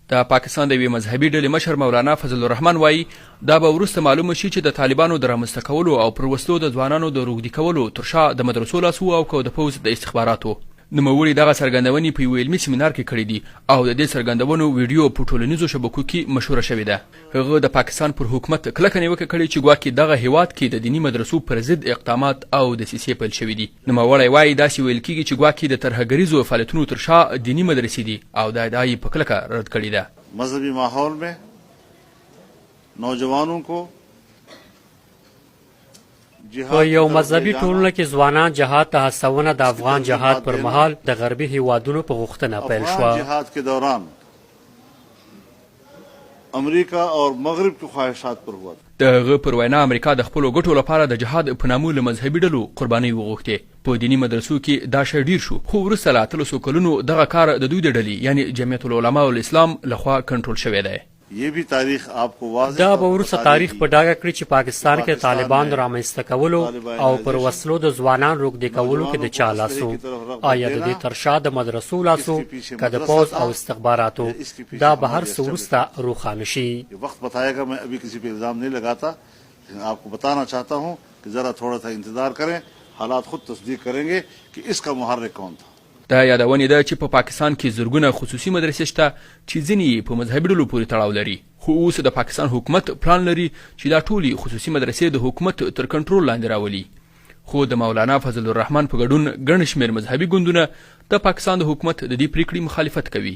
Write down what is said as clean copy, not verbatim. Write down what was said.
د پاکستان د یوې مذهبي ډلې مشر مولانا فضل الرحمن وایي دا به وروسته معلومه شي چې د طالبانو د رامنځته کولو او پر وسلو د ځوانانو د روږدي کولو تر شا د مدرسو لاس و او که د پوځ د استخباراتو. نوموړي دغه څرګندونې په یو علمي سیمینار کې کړې دي او د دې څرګندونو ویډیو په ټولنیزو شبکو کې مشهوره شوې ده. هغه د پاکستان پر حکومت کلکه نیوکه کړې چې ګواکې دغه هیواد کې د دیني مدرسو پر ضد اقدامات او دسیسې پیل شوي دي. نوموړی وایي داسې ویل کېږي چې ګواکې د ترهګریزو فعالیتونو تر شا دیني مدرسې دي او دا ادعا یې په کلکه رد کړې ده. مذهبی ماحول में نوجوانों को په یو مذهبي ټولنه کې ځوانان جهاد ته هڅونه د افغان جهاد پر مهال د غربي هیوادونو په غوښتنه پیل شوه. جهاد के दौरान امریکا او مغرب کې خواهشات پر هوا. دغه پر وینا امریکا د خپلو ګټو لپاره د جهاد په نامه له مذهبي ډلو قربانۍ وغوښتې. په دیني مدرسو کې دا شی ډیر شو خو وروسته له 300 کلونو دغه کار د دوی د ډلې یعنی جمعیت العلماء والاسلام لخوا کنټرول شوی دی. دا به وروسته تاریخ په ډاګه کړي چې پاکستان کې طالبان رامنځته کولو او پر وسلو د ځوانان روږدي کولو کې د چا لاسو آیا د دې تر شا د مدرسو لاسو که د پوځ او استخباراتو دا به هر څه وروسته روښانه شي. وقت بتائے گا. میں ابھی کسی پہ الزام نہیں لگاتا لیکن آپ کو بتانا چاہتا ہوں کہ ذرا تھوڑا سا انتظار کریں. حالات خود تصدیق کریں گے کہ اس کا محرک کون تھا. دا یادونې ده چې په پاکستان کې زرګونه خصوصي مدرسې شته چې ځینې یې په مذهبي ډلو پورې تړاو لري خو اوس د پاکستان حکومت پلان لري چې دا ټولې خصوصي مدرسې د حکومت تر کنټرول لاندې راولي. خو د مولانا فضل الرحمن په ګډون ګڼ شمېر مذهبي ګوندونه د پاکستان د حکومت د دې پریکړې مخالفت کوي.